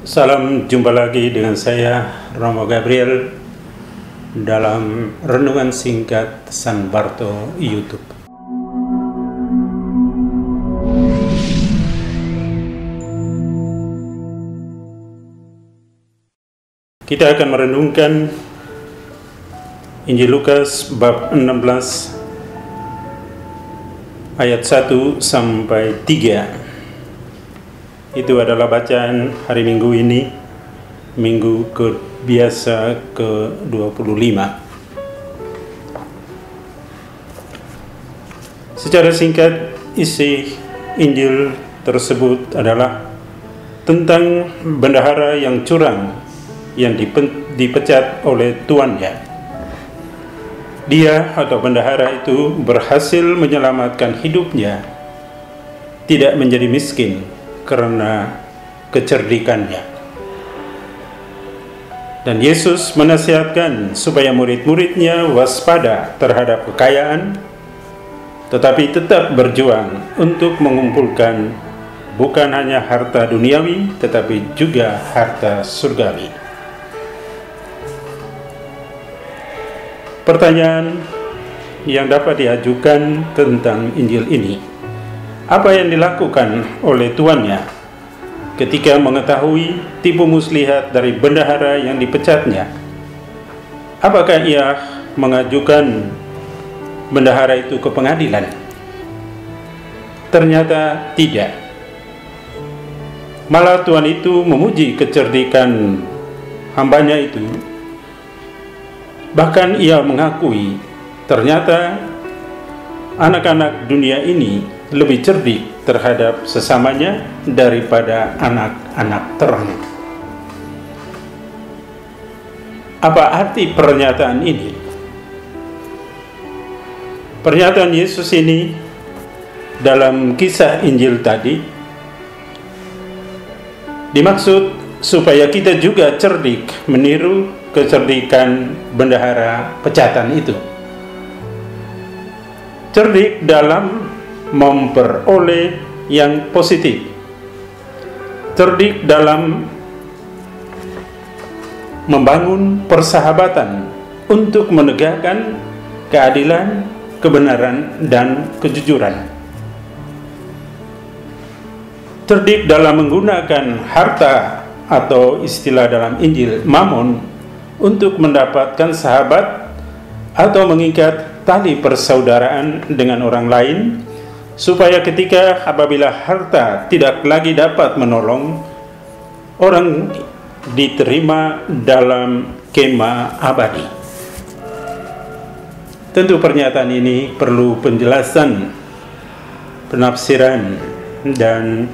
Salam, jumpa lagi dengan saya Romo Gabriel dalam Renungan Singkat San Barto YouTube. Kita akan merenungkan Injil Lukas bab 16 ayat 1 sampai 3. Itu adalah bacaan hari Minggu ini, Minggu biasa ke-25. Secara singkat, isi Injil tersebut adalah tentang bendahara yang curang yang dipecat oleh tuannya. Dia atau bendahara itu berhasil menyelamatkan hidupnya, tidak menjadi miskin karena kecerdikannya. Dan Yesus menasihatkan supaya murid-muridnya waspada terhadap kekayaan, tetapi tetap berjuang untuk mengumpulkan bukan hanya harta duniawi, tetapi juga harta surgawi. Pertanyaan yang dapat diajukan tentang Injil ini: apa yang dilakukan oleh tuannya ketika mengetahui tipu muslihat dari bendahara yang dipecatnya? Apakah ia mengajukan bendahara itu ke pengadilan? Ternyata tidak. Malah tuan itu memuji kecerdikan hambanya itu. Bahkan ia mengakui ternyata anak-anak dunia ini lebih cerdik terhadap sesamanya daripada anak-anak terang. Apa arti pernyataan ini? Pernyataan Yesus ini dalam kisah Injil tadi dimaksud supaya kita juga cerdik meniru kecerdikan bendahara pecatan itu. Cerdik dalam memperoleh yang positif, cerdik dalam membangun persahabatan untuk menegakkan keadilan, kebenaran, dan kejujuran. Cerdik dalam menggunakan harta atau istilah dalam Injil mamon untuk mendapatkan sahabat atau mengikat tali persaudaraan dengan orang lain, supaya apabila harta tidak lagi dapat menolong, orang diterima dalam kemah abadi. Tentu pernyataan ini perlu penjelasan, penafsiran, dan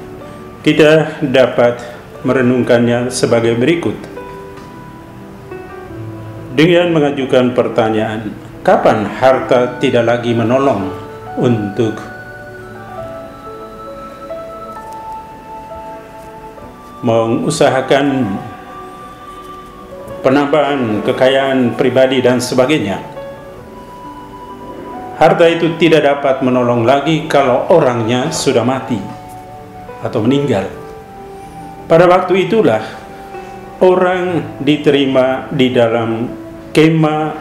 kita dapat merenungkannya sebagai berikut. Dengan mengajukan pertanyaan, kapan harta tidak lagi menolong untuk mengusahakan penambahan kekayaan pribadi dan sebagainya? Harta itu tidak dapat menolong lagi kalau orangnya sudah mati atau meninggal. Pada waktu itulah orang diterima di dalam kemah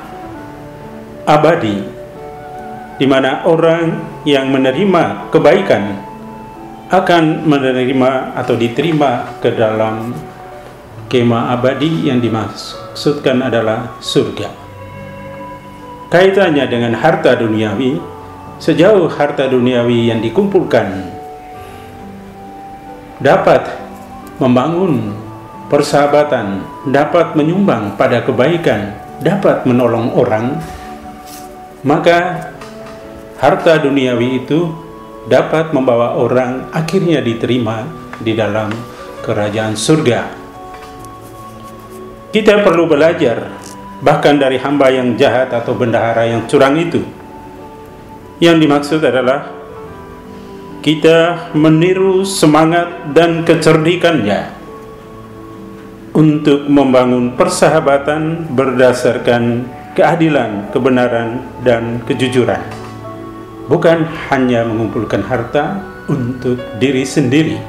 abadi, di mana orang yang menerima kebaikan akan menerima atau diterima ke dalam kemah abadi yang dimaksudkan adalah surga. Kaitannya dengan harta duniawi, sejauh harta duniawi yang dikumpulkan dapat membangun persahabatan, dapat menyumbang pada kebaikan, dapat menolong orang, maka harta duniawi itu dapat membawa orang akhirnya diterima di dalam kerajaan surga. Kita perlu belajar bahkan dari hamba yang jahat atau bendahara yang curang itu. Yang dimaksud adalah kita meniru semangat dan kecerdikannya untuk membangun persahabatan berdasarkan keadilan, kebenaran, dan kejujuran. Bukan hanya mengumpulkan harta untuk diri sendiri.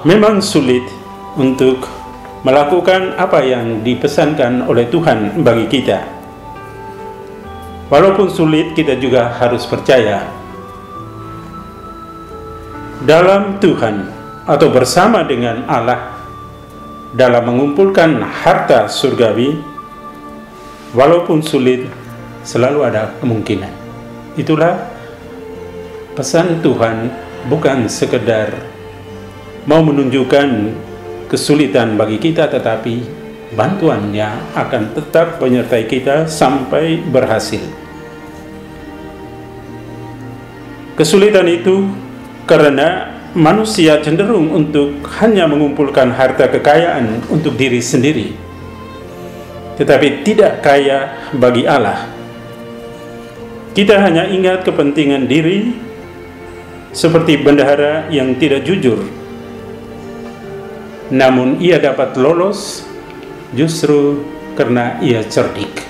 Memang sulit untuk melakukan apa yang dipesankan oleh Tuhan bagi kita. Walaupun sulit, kita juga harus percaya dalam Tuhan atau bersama dengan Allah dalam mengumpulkan harta surgawi. Walaupun sulit, selalu ada kemungkinan. Itulah pesan Tuhan, bukan sekedar mau menunjukkan kesulitan bagi kita, tetapi bantuannya akan tetap menyertai kita sampai berhasil. Kesulitan itu karena manusia cenderung untuk hanya mengumpulkan harta kekayaan untuk diri sendiri, tetapi tidak kaya bagi Allah. Kita hanya ingat kepentingan diri, seperti bendahara yang tidak jujur, namun ia dapat lolos justru karena ia cerdik.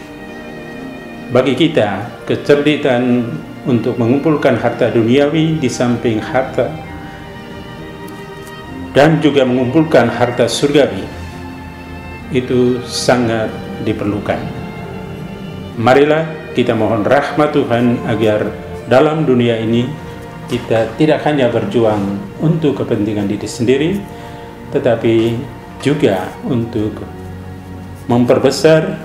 Bagi kita, kecerdikan untuk mengumpulkan harta duniawi di samping harta dan juga mengumpulkan harta surgawi itu sangat diperlukan. Marilah kita mohon rahmat Tuhan agar dalam dunia ini kita tidak hanya berjuang untuk kepentingan diri sendiri, tetapi juga untuk memperbesar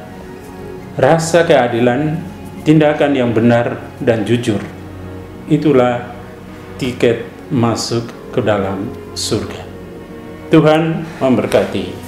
rasa keadilan, tindakan yang benar dan jujur. Itulah tiket masuk ke dalam surga. Tuhan memberkati.